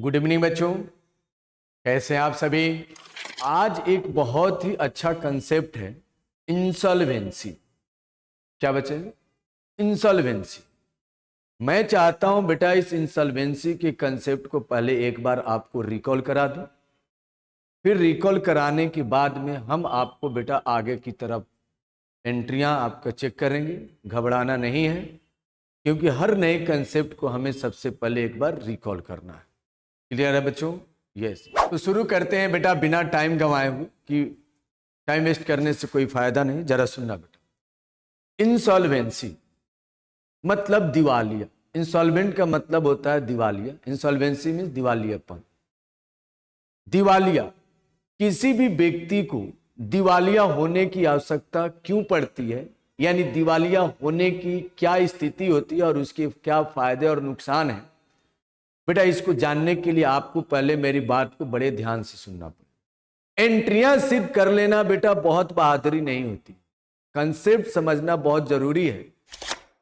Good evening बच्चों, कैसे हैं आप सभी। आज एक बहुत ही अच्छा कंसेप्ट है इंसॉल्वेंसी। क्या बच्चे, इंसॉल्वेंसी। मैं चाहता हूं बेटा इस इंसॉल्वेंसी के कंसेप्ट को पहले एक बार आपको रिकॉल करा दूं, फिर रिकॉल कराने के बाद में हम आपको बेटा आगे की तरफ एंट्रियां आपका चेक करेंगे। घबराना नहीं है, क्योंकि हर नए कंसेप्ट को हमें सबसे पहले एक बार रिकॉल करना है। क्लियर है बच्चों? यस। तो शुरू करते हैं बेटा बिना टाइम गंवाए हुए, कि टाइम वेस्ट करने से कोई फायदा नहीं। जरा सुनना बेटा। इंसॉल्वेंसी मतलब दिवालिया। इंसॉल्वेंट का मतलब होता है दिवालिया। इंसॉल्वेंसी मीन्स दिवालियापन। दिवालिया, किसी भी व्यक्ति को दिवालिया होने की आवश्यकता क्यों पड़ती है, यानी दिवालिया होने की क्या स्थिति होती है और उसके क्या फायदे और नुकसान है, बेटा इसको जानने के लिए आपको पहले मेरी बात को बड़े ध्यान से सुनना पड़ेगा। एंट्रियां सिद्ध कर लेना बेटा बहुत बहादुरी नहीं होती, कंसेप्ट समझना बहुत जरूरी है।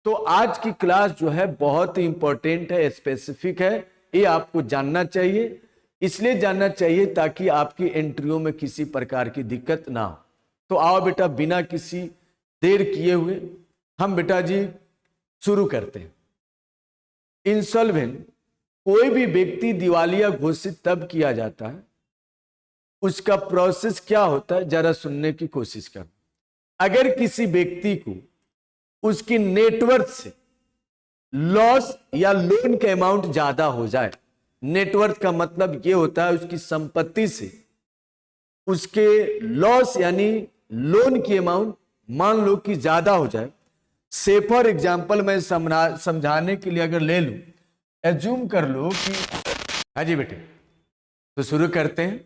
तो आज की क्लास जो है बहुत ही इंपॉर्टेंट है, स्पेसिफिक है, ये आपको जानना चाहिए। इसलिए जानना चाहिए ताकि आपकी एंट्रियों में किसी प्रकार की दिक्कत ना हो। तो आओ बेटा बिना किसी देर किए हुए हम बेटा जी शुरू करते हैं। इंसॉल्वेंट, कोई भी व्यक्ति दिवालिया घोषित तब किया जाता है, उसका प्रोसेस क्या होता है जरा सुनने की कोशिश कर। अगर किसी व्यक्ति को उसकी नेटवर्थ से लॉस या लोन का अमाउंट ज्यादा हो जाए, नेटवर्थ का मतलब यह होता है उसकी संपत्ति से उसके लॉस यानी लोन की अमाउंट मान लो कि ज्यादा हो जाए। से फॉर एग्जाम्पल मैं समझाने के लिए अगर ले लूं, एज्यूम कर लो कि, हाँ जी बेटे, तो शुरू करते हैं।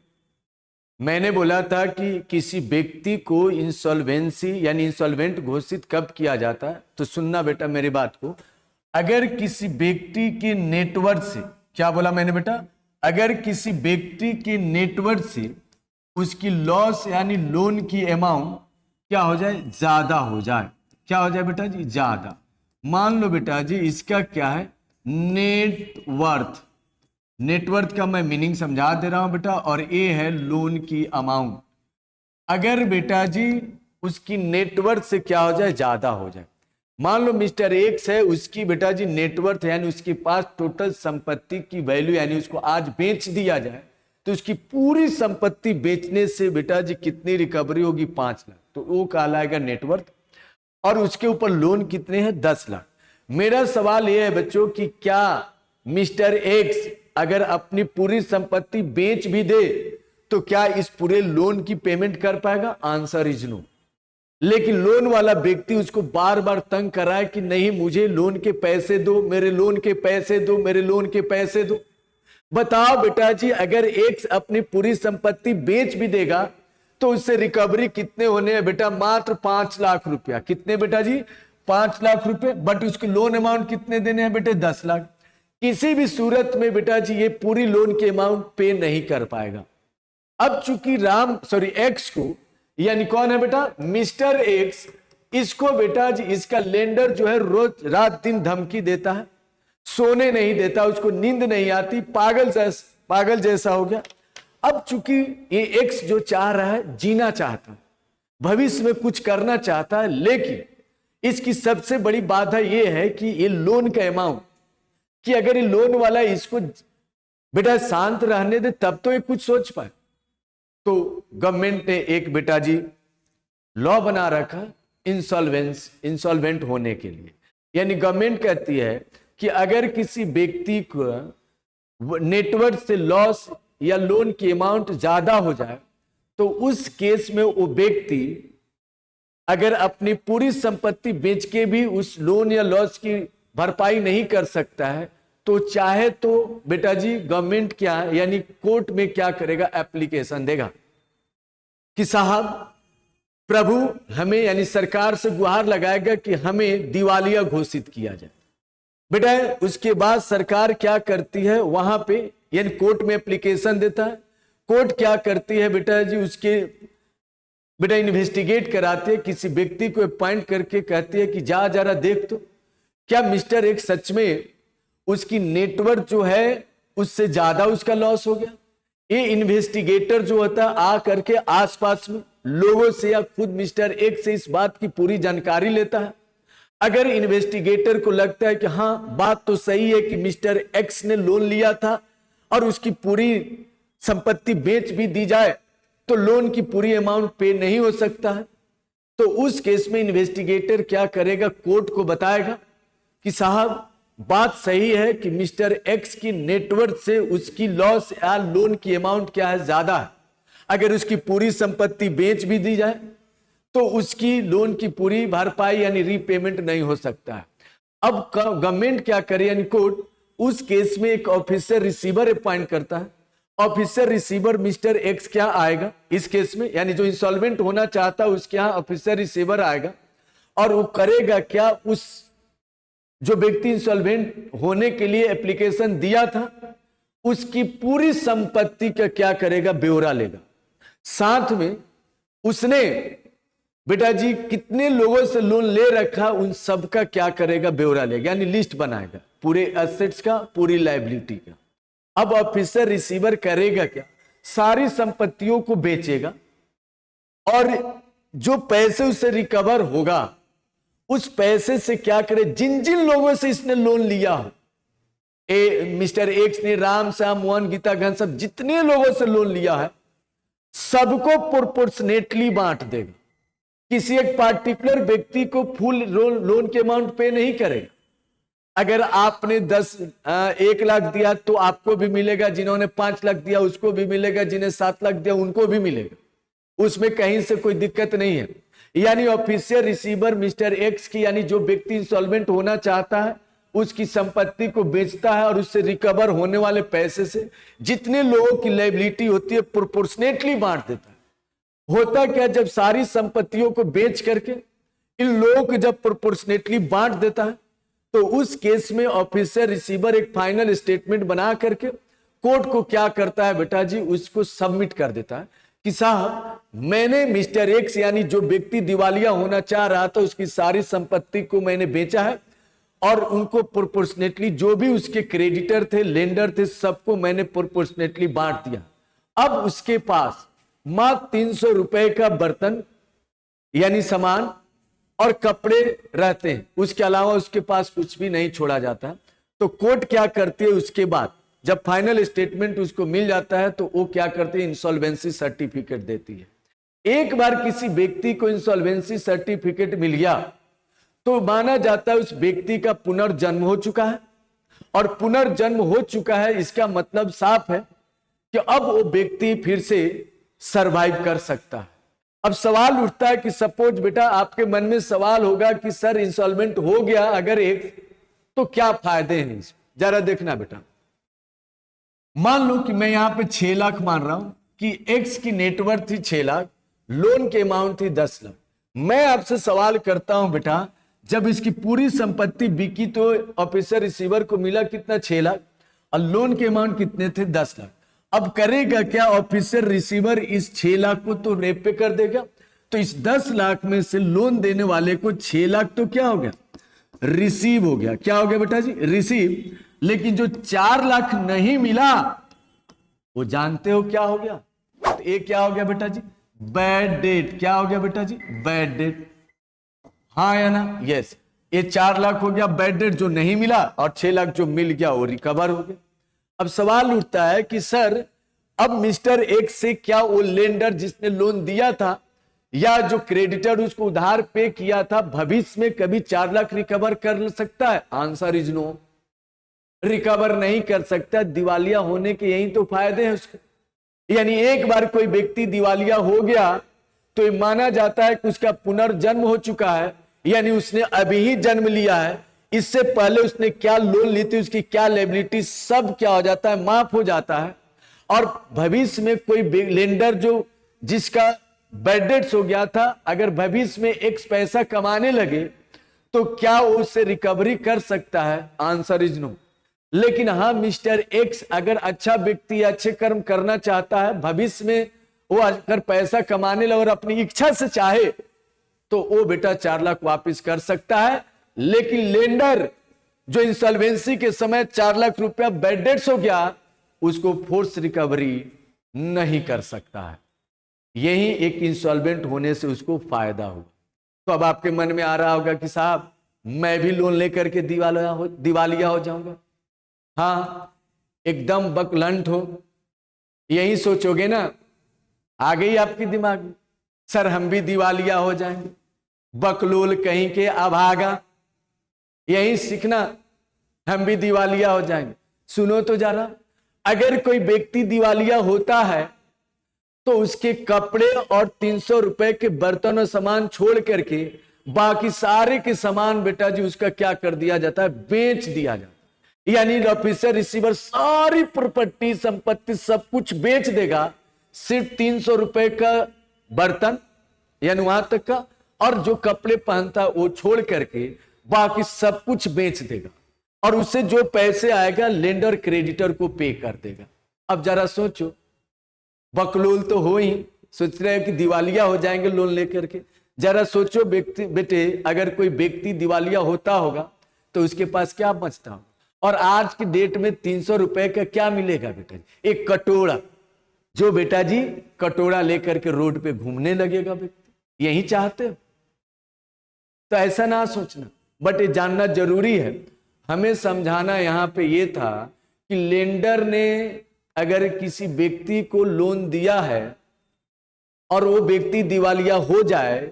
मैंने बोला था कि किसी व्यक्ति को इंसॉल्वेंसी यानी इंसॉल्वेंट घोषित कब किया जाता है, तो सुनना बेटा मेरी बात को। अगर किसी व्यक्ति की नेटवर्थ से, क्या बोला मैंने बेटा, अगर किसी व्यक्ति की नेटवर्थ से उसकी लॉस यानी लोन की अमाउंट क्या हो जाए, ज्यादा हो जाए। क्या हो जाए बेटा जी, ज्यादा। मान लो बेटा जी इसका क्या है, नेटवर्थ। नेटवर्थ का मैं मीनिंग समझा दे रहा हूं बेटा, और ये है लोन की अमाउंट। अगर बेटा जी उसकी नेटवर्थ से क्या हो जाए, ज्यादा हो जाए। मान लो मिस्टर एक्स है, उसकी बेटा जी नेटवर्थ यानी उसके पास टोटल संपत्ति की वैल्यू यानी उसको आज बेच दिया जाए तो उसकी पूरी संपत्ति बेचने से बेटा जी कितनी रिकवरी होगी, 5 लाख, तो वो कहलाएगा नेटवर्थ। और उसके ऊपर लोन कितने हैं, 10 लाख। मेरा सवाल यह है बच्चों कि क्या मिस्टर एक्स अगर अपनी पूरी संपत्ति बेच भी दे तो क्या इस पूरे लोन की पेमेंट कर पाएगा? Answer is no. लेकिन लोन वाला व्यक्ति उसको बार बार तंग कर रहा है कि नहीं मुझे लोन के पैसे दो, मेरे लोन के पैसे दो, मेरे लोन के पैसे दो। बताओ बेटा जी अगर एक्स अपनी पूरी संपत्ति बेच भी देगा तो उससे रिकवरी कितने होने हैं बेटा, मात्र 5 लाख रुपया। कितने बेटा जी, 5 लाख रुपए। बट उसके लोन अमाउंट कितने देने हैं बेटे, 10 लाख। किसी भी सूरत में बेटा जी ये पूरी लोन के अमाउंट पे नहीं कर पाएगा। अब चूंकि एक्स को, यानी कौन है बेटा, मिस्टर एक्स, इसको बेटा जी इसका लेंडर जो है रोज रात दिन धमकी देता है, सोने नहीं देता, उसको नींद नहीं आती, पागल जैसा हो गया। अब चूंकि ये एक्स जो चाह रहा है, जीना चाहता है, भविष्य में कुछ करना चाहता है, लेकिन इसकी सबसे बड़ी बाधा यह है कि ये लोन का अमाउंट, कि अगर ये लोन वाला इसको बेटा शांत रहने दे तब तो ये कुछ सोच पाए। तो गवर्नमेंट ने एक बेटा जी लॉ बना रखा इंसॉल्वेंट होने के लिए। यानी गवर्नमेंट कहती है कि अगर किसी व्यक्ति को नेटवर्थ से लॉस या लोन की अमाउंट ज्यादा हो जाए तो उस केस में वो व्यक्ति अगर अपनी पूरी संपत्ति बेच के भी उस लोन या लॉस की भरपाई नहीं कर सकता है तो चाहे तो बेटा जी गवर्नमेंट क्या यानी कोर्ट में क्या करेगा, एप्लीकेशन देगा कि साहब प्रभु हमें यानी सरकार से गुहार लगाएगा कि हमें दिवालिया घोषित किया जाए। बेटा उसके बाद सरकार क्या करती है, वहां पे यानी कोर्ट में एप्लीकेशन देता है। कोर्ट क्या करती है बेटा जी, उसके बेटा इन्वेस्टिगेट कराती है, किसी व्यक्ति को अपॉइंट करके कहती है कि जा जरा देख तो क्या मिस्टर एक सच में उसकी नेटवर्थ जो है उससे ज्यादा उसका लॉस हो गया। ये इन्वेस्टिगेटर जो होता है आ करके आसपास में लोगों से या खुद मिस्टर एक्स से इस बात की पूरी जानकारी लेता है। अगर इन्वेस्टिगेटर को लगता है कि हाँ बात तो सही है कि मिस्टर एक्स ने लोन लिया था और उसकी पूरी संपत्ति बेच भी दी जाए तो लोन की पूरी अमाउंट पे नहीं हो सकता है, तो उस केस में इन्वेस्टिगेटर क्या करेगा, कोर्ट को बताएगा कि साहब बात सही है कि मिस्टर एक्स की नेटवर्थ से उसकी लॉस या लोन की अमाउंट क्या है, ज्यादा है। अगर उसकी पूरी संपत्ति बेच भी दी जाए तो उसकी लोन की पूरी भरपाई यानी रीपेमेंट नहीं हो सकता है। अब गवर्नमेंट क्या करे यानी कोर्ट उस केस में एक ऑफिसर रिसीवर अपॉइंट करता है। ऑफिसर रिसीवर मिस्टर एक्स क्या आएगा इस केस में, यानी जो इंसॉल्वेंट होना चाहता है उसके यहां ऑफिसर रिसीवर आएगा और वो करेगा क्या, उस जो व्यक्ति इंसॉल्वेंट होने के लिए एप्लीकेशन दिया था उसकी पूरी संपत्ति का क्या करेगा, ब्यौरा लेगा। साथ में उसने बेटा जी कितने लोगों से लोन ले रखा उन सब का क्या करेगा, ब्यौरा लेगा, यानी लिस्ट बनाएगा पूरे एसेट्स का, पूरी लायबिलिटी का। अब ऑफिसर रिसीवर करेगा क्या, सारी संपत्तियों को बेचेगा और जो पैसे उससे रिकवर होगा उस पैसे से क्या करे, जिन जिन लोगों से इसने लोन लिया हो, मिस्टर एक्स ने, राम, श्याम, मोहन, गीता, घन, सब जितने लोगों से लोन लिया है सबको प्रोपोर्शनेटली बांट देगा। किसी एक पार्टिकुलर व्यक्ति को फुल लोन के अमाउंट पे नहीं करेगा। अगर आपने 1 लाख दिया तो आपको भी मिलेगा, जिन्होंने 5 लाख दिया उसको भी मिलेगा, जिन्हें 7 लाख दिया उनको भी मिलेगा, उसमें कहीं से कोई दिक्कत नहीं है। यानी ऑफिशियल रिसीवर मिस्टर एक्स की, यानी जो व्यक्ति इंसॉल्वेंट होना चाहता है उसकी संपत्ति को बेचता है और उससे रिकवर होने वाले पैसे से जितने लोगों की लायबिलिटी होती है प्रोपोर्शनेटली बांट देता है। होता क्या, जब सारी संपत्तियों को बेच करके इन लोगों को जब प्रोपोर्शनेटली बांट देता है तो उस केस में ऑफिसर रिसीवर एक फाइनल स्टेटमेंट बना करके कोर्ट को क्या करता है बेटा जी, उसको सबमिट कर देता है कि साहब मैंने मिस्टर एक्स यानी जो व्यक्ति दिवालिया होना चाह रहा था उसकी सारी संपत्ति को मैंने बेचा है और उनको प्रोपोर्शनेटली जो भी उसके क्रेडिटर थे, लेंडर थे, सबको मैंने प्रोपोर्शनेटली बांट दिया। अब उसके पास मात्र 300 रुपए का बर्तन यानी सामान और कपड़े रहते हैं, उसके अलावा उसके पास कुछ भी नहीं छोड़ा जाता। तो कोर्ट क्या करती है, उसके बाद जब फाइनल स्टेटमेंट उसको मिल जाता है तो वो क्या करती है, इंसॉल्वेंसी सर्टिफिकेट देती है। एक बार किसी व्यक्ति को इंसॉल्वेंसी सर्टिफिकेट मिल गया तो माना जाता है उस व्यक्ति का पुनर्जन्म हो चुका है, और पुनर्जन्म हो चुका है इसका मतलब साफ है कि अब वो व्यक्ति फिर से सरवाइव कर सकता है। अब सवाल उठता है कि सपोज बेटा आपके मन में सवाल होगा कि सर इंसॉल्वेंट हो गया अगर एक, तो क्या फायदे हैं इसमें, जरा देखना बेटा। मान लो कि मैं यहां पे 6 लाख मान रहा हूं कि एक्स की नेटवर्थ थी 6 लाख, लोन की अमाउंट थी 10 लाख। मैं आपसे सवाल करता हूं बेटा, जब इसकी पूरी संपत्ति बिकी तो ऑफिसर रिसीवर को मिला कितना, 6 लाख, और लोन के अमाउंट कितने थे, 10 लाख। अब करेगा क्या, ऑफिसर रिसीवर इस 6 लाख को तो रेप पे कर देगा, तो इस 10 लाख में से लोन देने वाले को 6 लाख तो क्या हो गया, रिसीव हो गया। क्या हो गया बेटा जी, रिसीव। लेकिन जो 4 लाख नहीं मिला वो जानते हो क्या हो गया, तो ये क्या हो गया बेटा जी, बैड डेट। क्या हो गया बेटा जी, बैड डेट। हाँ या ना, यस। ये 4 लाख हो गया बैड डेट जो नहीं मिला, और 6 लाख जो मिल गया वो रिकवर हो गया। अब सवाल उठता है कि सर अब मिस्टर एक्स से क्या वो लेंडर जिसने लोन दिया था या जो क्रेडिटर उसको उधार पे किया था भविष्य में कभी 4 लाख रिकवर कर सकता है? आंसर इज नो, रिकवर नहीं कर सकता। दिवालिया होने के यही तो फायदे हैं उसके। यानी एक बार कोई व्यक्ति दिवालिया हो गया तो ये माना जाता है कि उसका पुनर्जन्म हो चुका है, यानी उसने अभी ही जन्म लिया है। इससे पहले उसने क्या लोन ली थी, उसकी क्या लायबिलिटी, सब क्या हो जाता है, माफ हो जाता है। और भविष्य में कोई लेंडर जो जिसका बैड डेट्स हो गया था, अगर भविष्य में एक्स पैसा कमाने लगे तो क्या वो उससे रिकवरी कर सकता है? Answer is no. लेकिन हाँ, मिस्टर एक्स अगर अच्छा व्यक्ति अच्छे कर्म करना चाहता है, भविष्य में वो अगर पैसा कमाने लगे और अपनी इच्छा से चाहे तो वो बेटा 4 लाख वापिस कर सकता है। लेकिन लेंडर जो इंसॉल्वेंसी के समय 4 लाख रुपया बैड डेट्स हो गया, उसको फोर्स रिकवरी नहीं कर सकता है। यही एक इंसॉल्वेंट होने से उसको फायदा हुआ। तो अब आपके मन में आ रहा होगा कि साहब मैं भी लोन लेकर के दिवालिया हो जाऊंगा। हाँ, एकदम बकलंट हो, यही सोचोगे ना, आ गई आपके दिमाग में, सर हम भी दिवालिया हो जाएंगे, बकलोल कहीं के अभागा, यही सीखना, हम भी दिवालिया हो जाएंगे। सुनो तो जरा, अगर कोई व्यक्ति दिवालिया होता है तो उसके कपड़े और 300 रुपए के बर्तन और सामान छोड़ करके बाकी सारे के सामान बेटा जी उसका क्या कर दिया जाता है, बेच दिया जाता है। यानी ऑफिसर रिसीवर सारी प्रॉपर्टी संपत्ति सब कुछ बेच देगा, सिर्फ 300 रुपए का बर्तन यानी वहां तक का और जो कपड़े पहनता वो छोड़ करके बाकी सब कुछ बेच देगा, और उससे जो पैसे आएगा लेंडर क्रेडिटर को पे कर देगा। अब जरा सोचो, बकलोल तो हो ही, सोच रहे हो कि दिवालिया हो जाएंगे लोन लेकर के। जरा सोचो बेटे, अगर कोई व्यक्ति दिवालिया होता होगा तो उसके पास क्या बचता होगा, और आज की डेट में 300 रुपए का क्या मिलेगा बेटा जी, एक कटोरा, जो बेटा जी कटोरा लेकर के रोड पे घूमने लगेगा व्यक्ति। यही चाहते हो? तो ऐसा ना सोचना, बट ये जानना जरूरी है। हमें समझाना यहां पे ये था कि लेंडर ने अगर किसी व्यक्ति को लोन दिया है और वो व्यक्ति दिवालिया हो जाए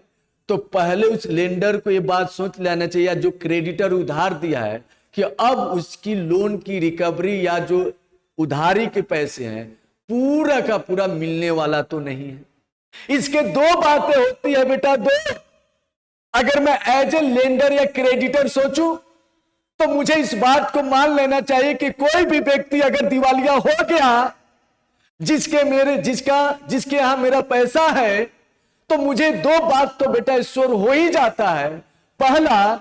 तो पहले उस लेंडर को ये बात सोच लेना चाहिए, जो क्रेडिटर उधार दिया है, कि अब उसकी लोन की रिकवरी या जो उधारी के पैसे हैं पूरा का पूरा मिलने वाला तो नहीं है। इसके दो बातें होती है बेटा, दो। अगर मैं एज ए लेंडर या क्रेडिटर सोचूं तो मुझे इस बात को मान लेना चाहिए कि कोई भी व्यक्ति अगर दिवालिया हो गया, जिसके यहां मेरा पैसा है, तो मुझे दो बात तो बेटा श्योर हो ही जाता है। पहला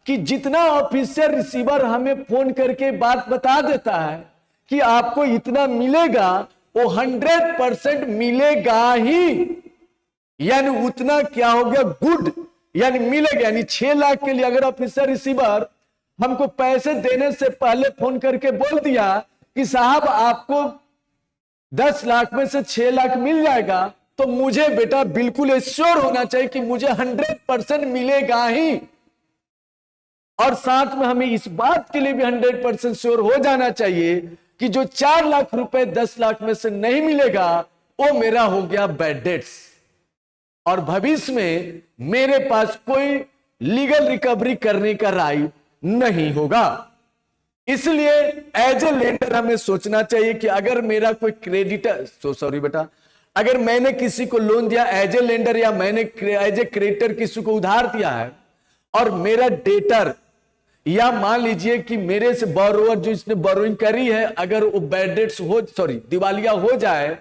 कि जितना ऑफिसर रिसीवर हमें फोन करके बात बता देता है कि आपको इतना मिलेगा, वो 100% मिलेगा ही, यानी उतना क्या हो गया, गुड, यानी मिलेगा। यानी 6 लाख के लिए अगर ऑफिसर रिसीवर हमको पैसे देने से पहले फोन करके बोल दिया कि साहब आपको 10 लाख में से 6 लाख मिल जाएगा, तो मुझे बेटा बिल्कुल एश्योर होना चाहिए कि मुझे 100% मिलेगा ही, और साथ में हमें इस बात के लिए भी 100% श्योर हो जाना चाहिए कि जो 4 लाख रुपए 10 लाख में से नहीं मिलेगा वो मेरा हो गया बैड डेट्स, और भविष्य में मेरे पास कोई लीगल रिकवरी करने का राइट नहीं होगा। इसलिए एज ए लेंडर हमें सोचना चाहिए कि अगर मेरा कोई क्रेडिटर, सॉरी बेटा, अगर मैंने किसी को लोन दिया एज ए लेंडर या मैंने एज ए क्रेडिटर किसी को उधार दिया है, और मेरा डेटर या मान लीजिए कि मेरे से बोरोवर जो इसने बोरोइंग करी है, अगर वो बैड डेट्स हो, सॉरी दिवालिया हो जाए,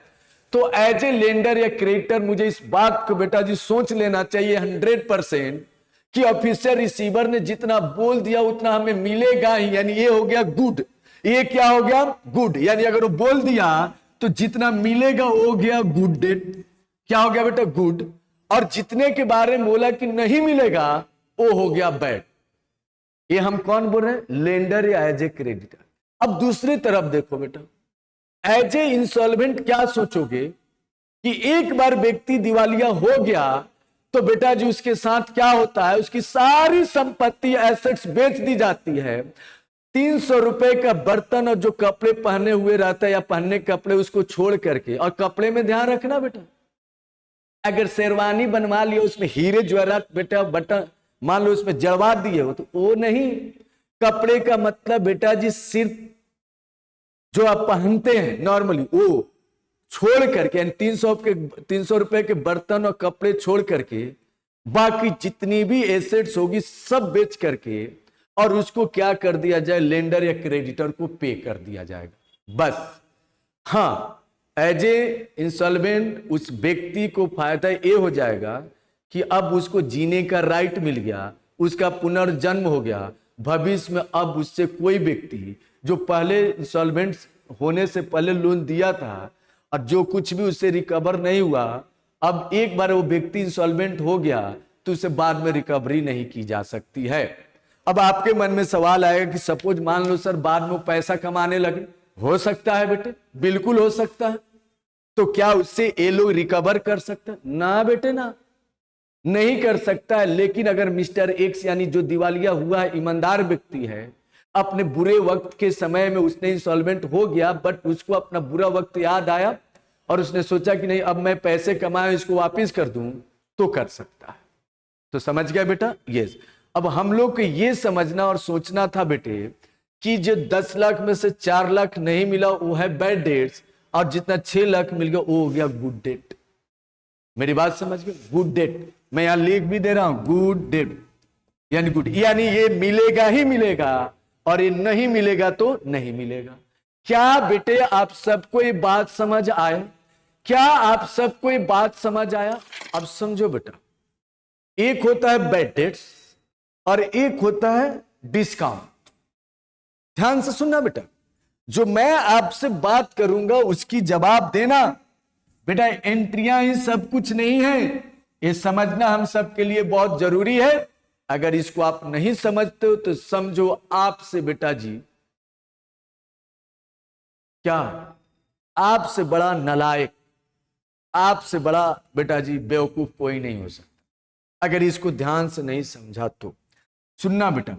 तो एज ए लेंडर या क्रेडिटर मुझे इस बात को बेटा जी सोच लेना चाहिए 100% कि ऑफिसर रिसीवर ने जितना बोल दिया उतना हमें मिलेगा ही, यानी ये हो गया गुड। ये क्या हो गया, गुड, यानी अगर वो बोल दिया तो जितना मिलेगा वो हो गया गुड डेट, क्या हो गया बेटा, गुड, और जितने के बारे में बोला कि नहीं मिलेगा वो हो गया बैड। ये हम कौन बोल रहे हैं, लेंडर या एज ए क्रेडिटर। अब दूसरी तरफ देखो बेटा, एज ए इंसॉल्वेंट क्या सोचोगे कि एक बार व्यक्ति दिवालिया हो गया तो बेटा जी उसके साथ क्या होता है, उसकी सारी संपत्ति एसेट्स बेच दी जाती है, 300 रुपए का बर्तन और जो कपड़े पहने हुए रहता है या पहनने कपड़े उसको छोड़ करके, और कपड़े में ध्यान रखना बेटा, अगर शेरवानी बनवा लिया उसमें हीरे ज्वेलर बेटा बटन मान लो उसमें जड़वा दिए हो तो वो नहीं। कपड़े का मतलब बेटा जी सिर्फ जो आप पहनते हैं नॉर्मली वो छोड़ करके, 300 रुपए के बर्तन और कपड़े छोड़ करके बाकी जितनी भी एसेट्स होगी सब बेच करके, और उसको क्या कर दिया जाए, लेंडर या क्रेडिटर को पे कर दिया जाएगा बस। हाँ, एज ए इंसॉल्वेंट उस व्यक्ति को फायदा ये हो जाएगा कि अब उसको जीने का राइट मिल गया, उसका पुनर्जन्म हो गया। भविष्य में अब उससे कोई व्यक्ति जो पहले इंसॉल्वेंट होने से पहले लोन दिया था और जो कुछ भी उससे रिकवर नहीं हुआ, अब एक बार वो व्यक्ति इंसॉल्वेंट हो गया तो उसे बाद में रिकवरी नहीं की जा सकती है। अब आपके मन में सवाल आएगा कि सपोज मान लो सर बाद में पैसा कमाने लगे, हो सकता है बेटे, बिल्कुल हो सकता है। तो क्या उससे ये लोग रिकवर कर सकते हैं? ना बेटे ना, नहीं कर सकता है। लेकिन अगर मिस्टर एक्स यानी जो दिवालिया हुआ है, ईमानदार व्यक्ति है, अपने बुरे वक्त के समय में उसने इंसॉल्वेंट हो गया, बट उसको अपना बुरा वक्त याद आया और उसने सोचा कि नहीं अब मैं पैसे कमाए इसको वापिस कर दूं, तो कर सकता है। तो समझ गया बेटा? यस। अब हम लोग को ये समझना और सोचना था बेटे कि जो 10 लाख में से 4 लाख नहीं मिला वो है बैड डेट्स, और जितना 6 लाख मिल गया वो हो गया गुड डेट। मेरी बात समझ गए? गुड डेट मैं यहां लिख भी दे रहा हूं, गुड डेट यानी गुड, यानी ये मिलेगा ही मिलेगा और ये नहीं मिलेगा तो नहीं मिलेगा। क्या बेटे आप सबको ये बात समझ आया? क्या आप सबको ये बात समझ आया? अब समझो बेटा, एक होता है बैड डेट्स और एक होता है डिस्काउंट। ध्यान से सुनना बेटा, जो मैं आपसे बात करूंगा उसकी जवाब देना। बेटा एंट्रियां ही सब कुछ नहीं है, ये समझना हम सबके लिए बहुत जरूरी है। अगर इसको आप नहीं समझते हो तो समझो आपसे बेटा जी क्या, आपसे बड़ा नालायक, आपसे बड़ा बेटा जी बेवकूफ कोई नहीं हो सकता अगर इसको ध्यान से नहीं समझा तो। सुनना बेटा,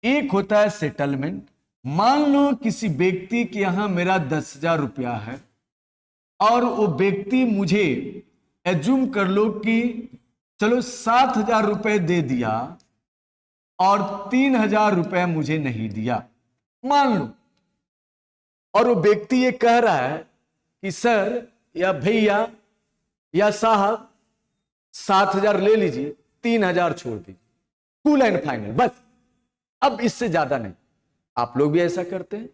एक होता है सेटलमेंट। मान लो किसी व्यक्ति के यहां मेरा 10,000 रुपया है और वो व्यक्ति मुझे एज्यूम कर लो कि चलो 7,000 रुपए दे दिया और 3,000 रुपए मुझे नहीं दिया, मान लो। और वो व्यक्ति ये कह रहा है कि सर या भैया या साहब 7,000 ले लीजिए, 3,000 छोड़ दीजिए, कूल एंड फाइनल, बस अब इससे ज्यादा नहीं। आप लोग भी ऐसा करते हैं?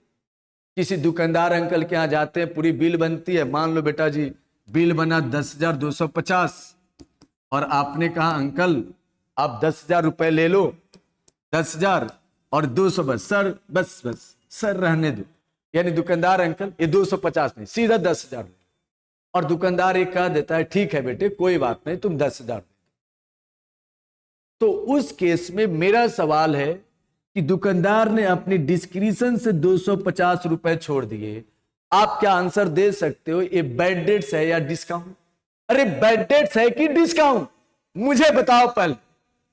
किसी दुकानदार अंकल के यहां जाते हैं, पूरी बिल बनती है, मान लो बेटा जी बिल बना 10,250 और आपने कहा अंकल आप 10,000 रुपए ले लो, 10,000 और 200 बस सर, बस बस सर रहने दो। यानी दुकानदार अंकल ये 250 नहीं, सीधा 10,000 और दुकानदार एक कह देता है ठीक है बेटे कोई बात नहीं तुम 10,000। तो उस केस में मेरा सवाल है कि दुकानदार ने अपनी डिस्क्रिप्शन से 250 रुपए छोड़ दिए, आप क्या आंसर दे सकते हो ये बैड डेट्स है या डिस्काउंट? अरे बैड डेट्स है कि डिस्काउंट? मुझे बताओ, पहले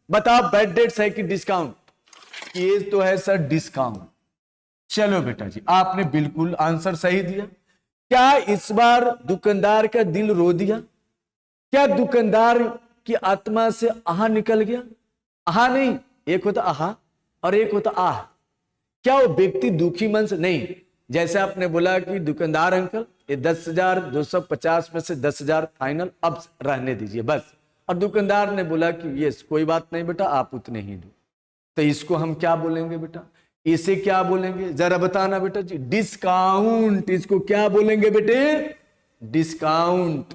बताओ बैड डेट्स है कि डिस्काउंट? ये तो है सर डिस्काउंट। चलो बेटा जी आपने बिल्कुल आंसर सही दिया। क्या इस बार दुकानदार का दिल रो दिया? क्या दुकानदार की आत्मा से आहा निकल गया? आहा नहीं, एक होता आहा और एक होता आह। क्या वो व्यक्ति दुखी मन से नहीं? जैसे आपने बोला कि दुकानदार अंकल ये 10,250 में से 10,000 फाइनल, अब रहने दीजिए बस। और दुकानदार ने बोला कि ये कोई बात नहीं बेटा आप उतने ही दो, तो इसको हम क्या बोलेंगे बेटा? इसे क्या बोलेंगे जरा बताना बेटा जी? डिस्काउंट। इसको क्या बोलेंगे बेटे? डिस्काउंट।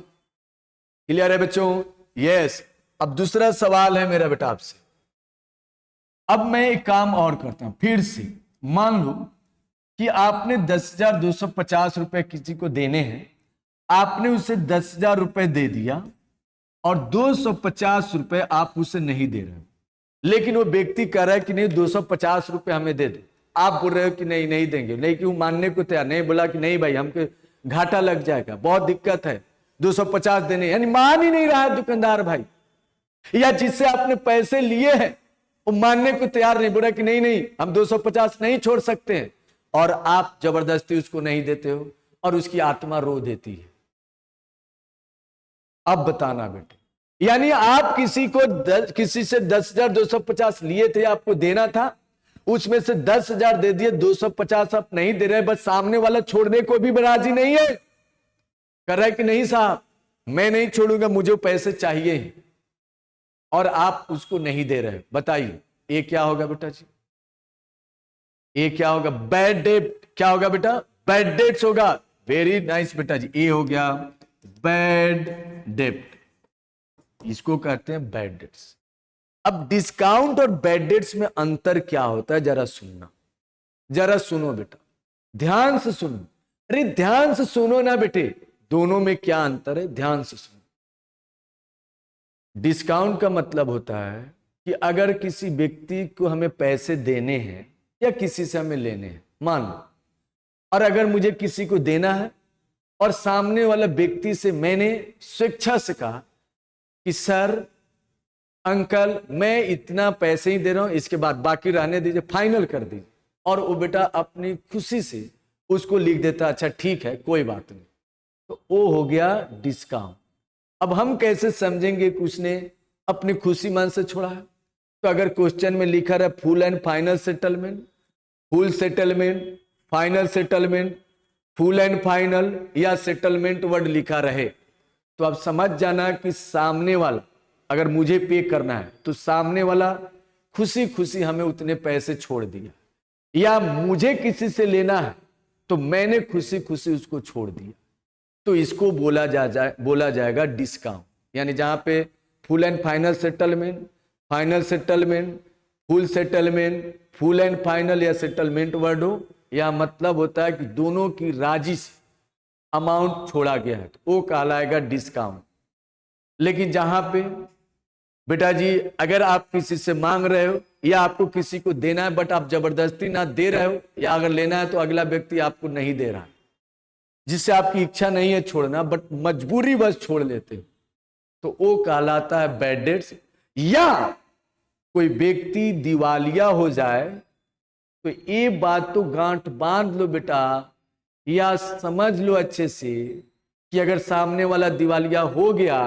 क्लियर है बच्चों? यस। अब दूसरा सवाल है मेरा बेटा आपसे। अब मैं एक काम और करता हूं फिर से। मान लो कि आपने 10,250 रुपए किसी को देने हैं, आपने उसे 10,000 रुपए दे दिया और 250 रुपए आप उसे नहीं दे रहे हो, लेकिन वो व्यक्ति कह रहा है कि नहीं 250 रुपए हमें दे दो। आप बोल रहे हो कि नहीं नहीं देंगे, लेकिन वो मानने को तैयार नहीं, बोला कि नहीं भाई हमको घाटा लग जाएगा, बहुत दिक्कत है 250 देने, यानी मान ही नहीं रहा है दुकानदार भाई। या जिससे आपने पैसे लिए हैं वो मानने को तैयार नहीं, बोला कि नहीं नहीं हम 250 नहीं छोड़ सकते हैं, और आप जबरदस्ती उसको नहीं देते हो और उसकी आत्मा रो देती है। अब बताना बेटे, यानी आप किसी से 10,250 लिए थे, आपको देना था, उसमें से 10,000 दे दिए, 250 आप नहीं दे रहे, बस सामने वाला छोड़ने को भी राजी नहीं है, कर रहा है कि नहीं साहब मैं नहीं छोड़ूंगा मुझे पैसे चाहिए, और आप उसको नहीं दे रहे। बताइए ये क्या होगा बेटा जी? ये क्या होगा? Bad debt. क्या होगा बेटा? बैड डेट्स होगा। वेरी नाइस बेटा जी, ये हो गया बैड डेट, इसको कहते हैं बैड डेट्स। अब डिस्काउंट और बैड डेट्स में अंतर क्या होता है जरा सुनना, जरा सुनो बेटा, ध्यान से सुनो। अरे ध्यान से सुनो ना बेटे, दोनों में क्या अंतर है, ध्यान से सुनो। डिस्काउंट का मतलब होता है कि अगर किसी व्यक्ति को हमें पैसे देने हैं या किसी से हमें लेने हैं, मान लो और अगर मुझे किसी को देना है और सामने वाला व्यक्ति से मैंने स्वेच्छा से कहा कि सर अंकल मैं इतना पैसे ही दे रहा हूं, इसके बाद बाकी रहने दीजिए, फाइनल कर दीजिए, और वो बेटा अपनी खुशी से उसको लिख देता अच्छा ठीक है कोई बात नहीं, तो वो हो गया डिस्काउंट। अब हम कैसे समझेंगे कि उसने अपनी खुशी मन से छोड़ा है? तो अगर क्वेश्चन में लिखा रहा full and final settlement, full settlement, final settlement, full and final या सेटलमेंट वर्ड लिखा रहे, तो आप समझ जाना कि सामने वाला अगर मुझे पे करना है तो सामने वाला खुशी खुशी हमें उतने पैसे छोड़ दिया, या मुझे किसी से लेना है तो मैंने खुशी खुशी उसको छोड़ दिया, तो इसको बोला जाएगा डिस्काउंट। यानी जहां पे full and final settlement, final settlement, full settlement, full and final या सेटलमेंट वर्ड हो, या मतलब होता है कि दोनों की राजी से अमाउंट छोड़ा गया है, तो वो कहलाएगा डिस्काउंट। लेकिन जहां पे बेटा जी अगर आप किसी से मांग रहे हो या आपको किसी को देना है बट आप जबरदस्ती ना दे रहे हो, या अगर लेना है तो अगला व्यक्ति आपको नहीं दे रहा है, जिससे आपकी इच्छा नहीं है छोड़ना बट मजबूरी बस छोड़ लेते हो, तो वो कहलाता है बैड डेट्स। या कोई व्यक्ति दिवालिया हो जाए तो ये बात तो गांठ बांध लो बेटा, या समझ लो अच्छे से कि अगर सामने वाला दिवालिया हो गया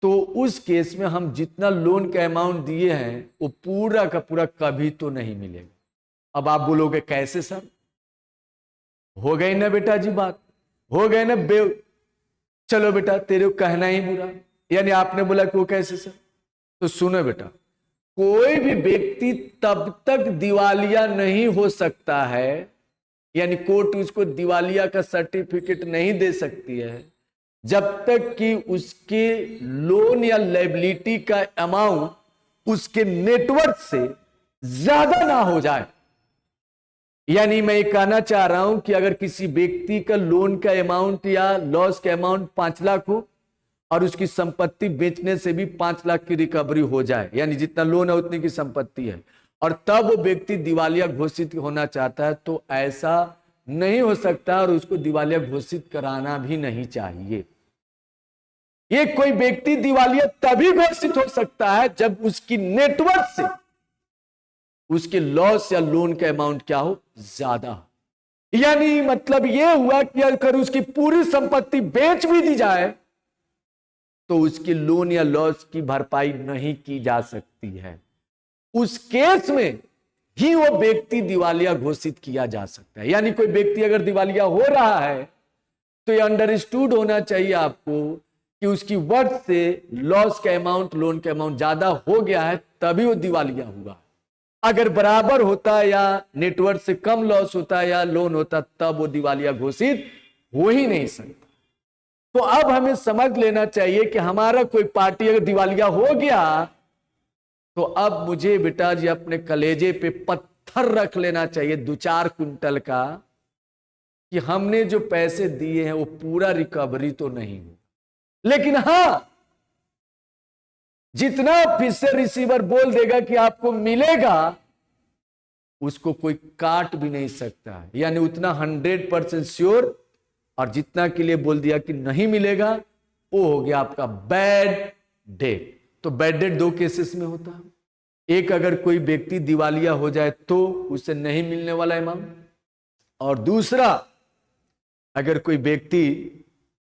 तो उस केस में हम जितना लोन का अमाउंट दिए हैं वो पूरा का पूरा कभी तो नहीं मिलेगा। अब आप बोलोगे कैसे सर? हो गई ना बेटा जी बात, हो गए ना चलो बेटा तेरे को कहना ही बुरा, यानी आपने बोला कि वो कैसे सर? तो सुनो बेटा, कोई भी व्यक्ति तब तक दिवालिया नहीं हो सकता है, यानी कोर्ट उसको दिवालिया का सर्टिफिकेट नहीं दे सकती है जब तक कि उसके लोन या लायबिलिटी का अमाउंट उसके नेटवर्थ से ज्यादा ना हो जाए। यानी मैं ये कहना चाह रहा हूं कि अगर किसी व्यक्ति का लोन का अमाउंट या लॉस का अमाउंट 5 लाख हो और उसकी संपत्ति बेचने से भी 5 लाख की रिकवरी हो जाए, यानी जितना लोन है उतनी की संपत्ति है, और तब वो व्यक्ति दिवालिया घोषित होना चाहता है, तो ऐसा नहीं हो सकता और उसको दिवालिया घोषित कराना भी नहीं चाहिए। ये कोई व्यक्ति दिवालिया तभी घोषित हो सकता है जब उसकी नेटवर्थ से उसके लॉस या लोन का अमाउंट क्या हो, ज्यादा हो। यानी मतलब यह हुआ कि अगर उसकी पूरी संपत्ति बेच भी दी जाए तो उसके लोन या लॉस की भरपाई नहीं की जा सकती है। उस केस में ही वो व्यक्ति दिवालिया घोषित किया जा सकता है। यानी कोई व्यक्ति अगर दिवालिया हो रहा है तो ये अंडरस्टूड होना चाहिए आपको कि उसकी वर्थ से लॉस का अमाउंट, लोन का अमाउंट ज्यादा हो गया है, तभी वो दिवालिया हुआ। अगर बराबर होता या नेटवर्थ से कम लॉस होता या लोन होता तब वो दिवालिया घोषित हो ही नहीं सकता। तो अब हमें समझ लेना चाहिए कि हमारा कोई पार्टी अगर दिवालिया हो गया तो अब मुझे बेटा जी अपने कलेजे पे पत्थर रख लेना चाहिए 2-4 कुंटल का, कि हमने जो पैसे दिए हैं वो पूरा रिकवरी तो नहीं हो, लेकिन हां जितना फिर से रिसीवर बोल देगा कि आपको मिलेगा उसको कोई काट भी नहीं सकता है। यानी उतना 100% श्योर, और जितना के लिए बोल दिया कि नहीं मिलेगा वो हो गया आपका बैड डेट। तो बैड डेट 2 केसेस में होता है, एक अगर कोई व्यक्ति दिवालिया हो जाए तो उसे नहीं मिलने वाला अमाउंट, और दूसरा अगर कोई व्यक्ति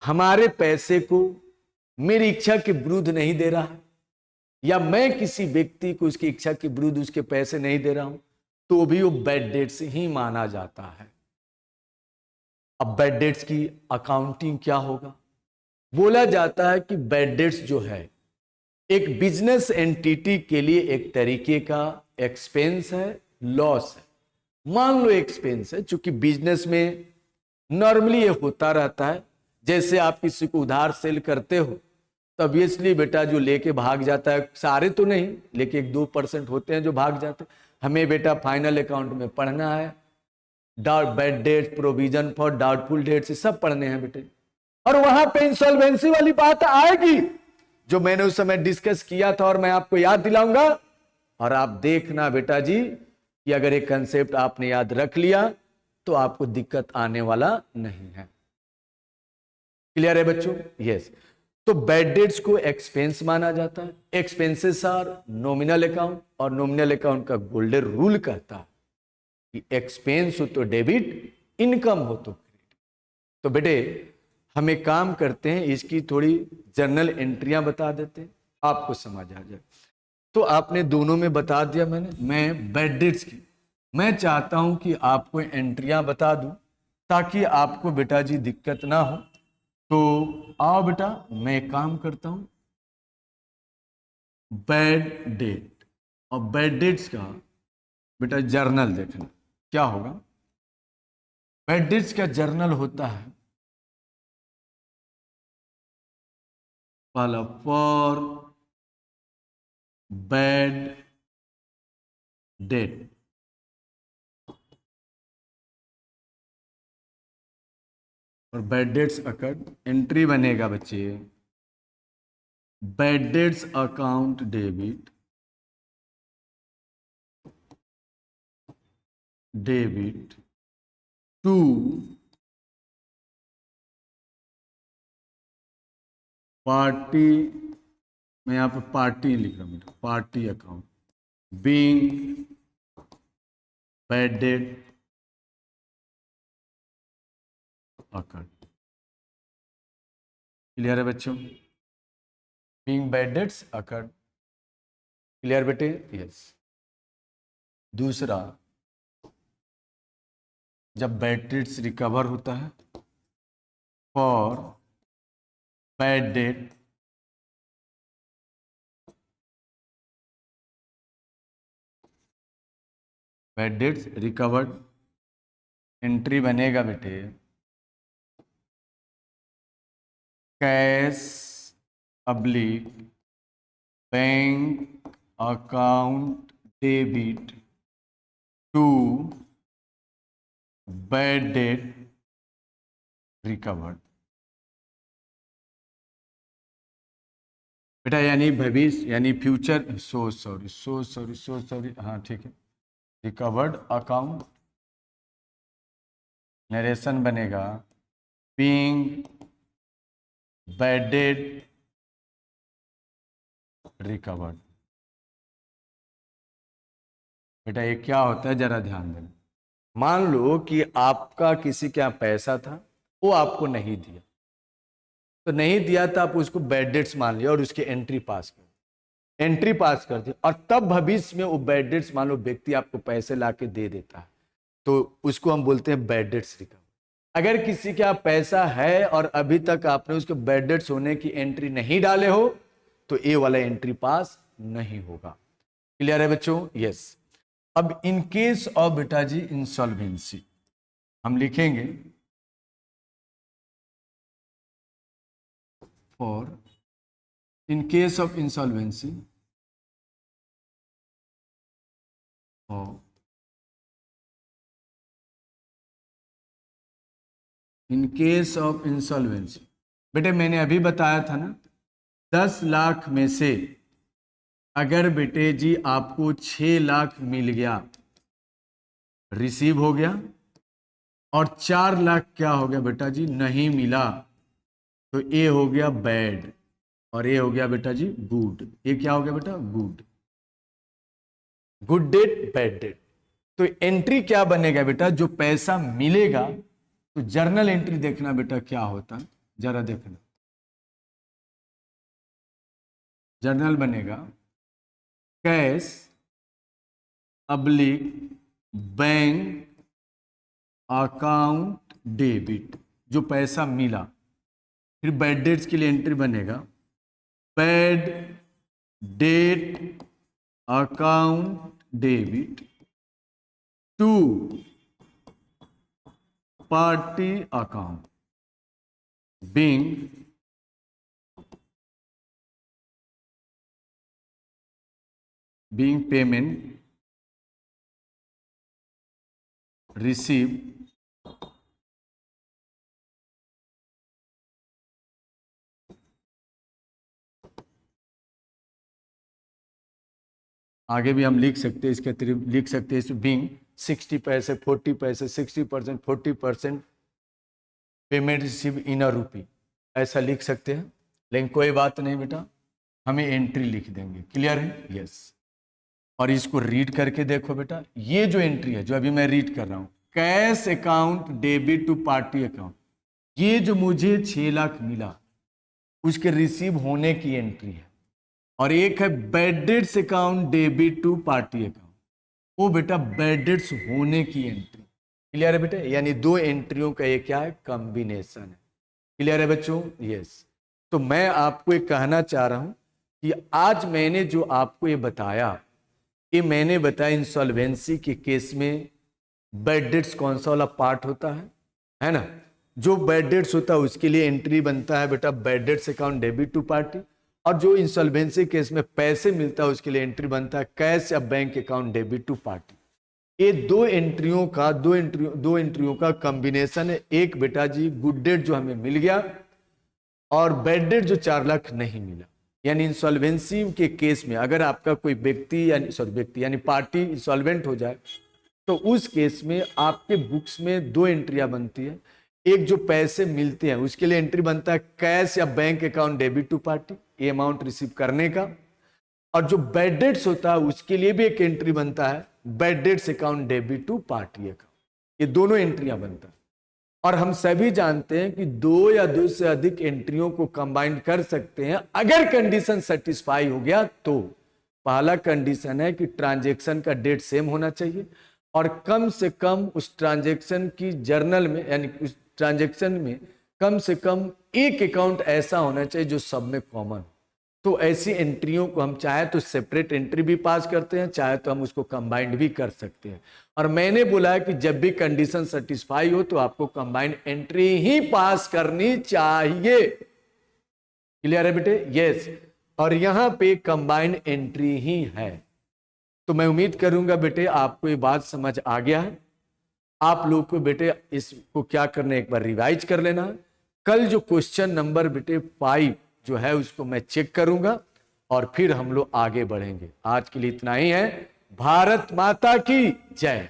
हमारे पैसे को मेरी इच्छा के विरुद्ध नहीं दे रहा है, या मैं किसी व्यक्ति को उसकी इच्छा के विरुद्ध उसके पैसे नहीं दे रहा हूं, तो भी वो बैड डेट से ही माना जाता है। अब बैड डेट्स की अकाउंटिंग क्या होगा? बोला जाता है कि बैड डेट्स जो है एक बिजनेस एंटिटी के लिए एक तरीके का एक्सपेंस है, लॉस है। मान लो एक्सपेंस है, चूंकि बिजनेस में नॉर्मली ये होता रहता है, जैसे आप किसी को उधार सेल करते हो तो ऑब्वियसली बेटा जो लेके भाग जाता है, सारे तो नहीं लेकिन 1-2% होते हैं जो भाग जाते हैं। हमें बेटा फाइनल अकाउंट में पढ़ना है, bad debt, provision for doubtful debt, से सब पढ़ने हैं बेटे, और वहां पे इंसॉल्वेंसी वाली बात आएगी जो मैंने उस समय डिस्कस किया था और मैं आपको याद दिलाऊंगा। और आप देखना बेटा जी कि अगर एक कंसेप्ट आपने याद रख लिया तो आपको दिक्कत आने वाला नहीं है। क्लियर है बच्चों? यस। तो बैड डेट्स को एक्सपेंस माना जाता है। एक्सपेंसेस आर नॉमिनल अकाउंट, और नॉमिनल अकाउंट का गोल्डन रूल कहता है कि एक्सपेंस हो तो डेबिट, इनकम हो तो क्रेडिट। तो बेटे हम एक काम करते हैं, इसकी थोड़ी जर्नल एंट्रियां बता देते हैं, आपको समझ आ जाए। तो आपने दोनों में बता दिया मैंने, मैं बैड डेट्स की मैं चाहता हूं कि आपको एंट्रियां बता दूं ताकि आपको बेटा जी दिक्कत ना हो। तो आओ बेटा, मैं एक काम करता हूं, बैड डेट और बैड डेट्स का बेटा जर्नल देखना क्या होगा। बैड डेट्स का जर्नल होता है पहला फॉर बैड डेट, और बैड डेट्स अकर्ड एंट्री बनेगा बच्चे bad debts account debit, debit to party, मैं यहां पे पार्टी लिख रहा हूं बेटा, party account being bad debt occurred. Clear है बच्चों? Being bad debts occurred. Clear बेटे? यस। दूसरा, जब बैड डेट्स रिकवर होता है for bad debt bad debts recovered, entry बनेगा बेटे कैश अब्लिक bank account debit to bad debt recovered. बेटा यानी भविष्य यानी फ्यूचर, सो सॉरी, हाँ ठीक है, रिकवर्ड अकाउंट नरेशन बनेगा बीइंग बैड डेट रिकवर्ड। बेटा ये क्या होता है जरा ध्यान देना। मान लो कि आपका किसी के यहाँ पैसा था, वो आपको नहीं दिया, तो नहीं दिया तो आप उसको बैड डेट्स मान लिया और उसकी एंट्री पास कर दी, और तब भविष्य में वो बैड डेट्स, मान लो व्यक्ति आपको पैसे ला के दे देता है, तो उसको हम बोलते हैं बैड डेट्स रिकवर। अगर किसी के आप पैसा है और अभी तक आपने उसके बैड डेट्स होने की एंट्री नहीं डाले हो, तो ये वाला एंट्री पास नहीं होगा। क्लियर है बच्चों? यस। अब इन केस ऑफ बेटा जी इंसॉल्वेंसी हम लिखेंगे for in case of insolvency in case of insolvency, बेटे मैंने अभी बताया था ना, 10 लाख में से अगर बेटे जी आपको 6 लाख मिल गया, रिसीव हो गया, और 4 लाख क्या हो गया बेटा जी नहीं मिला, तो ये हो गया बैड और ये हो गया बेटा जी गुड। ये क्या हो गया बेटा? Good. Good debt bad debt. तो एंट्री क्या बनेगा बेटा? जो पैसा मिलेगा, तो जर्नल एंट्री देखना बेटा क्या होता है, जरा देखना। जर्नल बनेगा कैश अब्लिक बैंक अकाउंट डेबिट, जो पैसा मिला। फिर बैड डेट्स के लिए एंट्री बनेगा bad debt account debit to party account being payment receive आगे भी हम लिख सकते हैं, इसके अतिरिक्त लिख सकते हैं बीइंग 60 पैसे 40 पैसे 60% 40% पेमेंट रिसीव इन अ रूपी, ऐसा लिख सकते हैं। लेकिन कोई बात नहीं बेटा, हमें एंट्री लिख देंगे। क्लियर है? यस। और इसको रीड करके देखो बेटा, ये जो एंट्री है जो अभी मैं रीड कर रहा हूं, cash account debit to party account, ये जो मुझे 6 लाख मिला उसके रिसीव होने की एंट्री है। और एक है bad debts account debit to party account, वो बेटा बैड डेट्स होने की एंट्री। क्लियर है बेटा? यानी दो एंट्रियों का ये क्या है? कॉम्बिनेशन है। क्लियर है बच्चों? यस। तो मैं आपको एक कहना चाह रहा हूं कि आज मैंने जो आपको ये बताया, ये मैंने बताया इंसॉल्वेंसी के केस में बैड डेट्स कौन सा वाला पार्ट होता है ना? जो बैड डेट्स होता है उसके लिए एंट्री बनता है बेटा bad debts account debit to party, और जो इंसॉल्वेंसी केस में पैसे मिलता है उसके लिए एंट्री बनता है कैश या bank account debit to party. ये दो एंट्रियों का कॉम्बिनेशन है। एक बेटा जी गुड डेट जो हमें मिल गया और बैड डेट जो 4 लाख नहीं मिला। यानी इंसॉल्वेंसी के केस में अगर आपका कोई व्यक्ति यानी पार्टी इंसॉल्वेंट हो जाए तो उस केस में आपके बुक्स में दो एंट्रियां बनती है। एक जो पैसे मिलते हैं उसके लिए एंट्री बनता है कैश या bank account debit to party, ये अमाउंट रिसीव करने का, और जो बैड डेट्स होता है उसके लिए भी एक एंट्री बनता है bad debts account debit to party account. ये दोनों एंट्रियां बनता है। और हम सभी जानते हैं कि 2 या 2 से अधिक एंट्रियों को कंबाइन कर सकते हैं अगर कंडीशन सेटिस्फाई हो गया तो। पहला कंडीशन है कि ट्रांजैक्शन का डेट सेम होना चाहिए और कम से कम उस ट्रांजैक्शन की जर्नल में, यानी उस ट्रांजैक्शन में कम से कम एक अकाउंट ऐसा होना चाहिए जो सब में कॉमन। तो ऐसी एंट्रियों को हम चाहे तो सेपरेट एंट्री भी पास करते हैं, चाहे तो हम उसको कंबाइंड भी कर सकते हैं। और मैंने बोला है कि जब भी कंडीशन सेटिस्फाई हो तो आपको कंबाइंड एंट्री ही पास करनी चाहिए। क्लियर है बेटे? यस। और यहां पे कंबाइंड एंट्री ही है। तो मैं उम्मीद करूंगा बेटे आपको ये बात समझ आ गया है। आप लोग को बेटे इसको क्या करना है, एक बार रिवाइज कर लेना। कल जो क्वेश्चन नंबर बेटे 5 जो है उसको मैं चेक करूंगा और फिर हम लोग आगे बढ़ेंगे। आज के लिए इतना ही है। भारत माता की जय।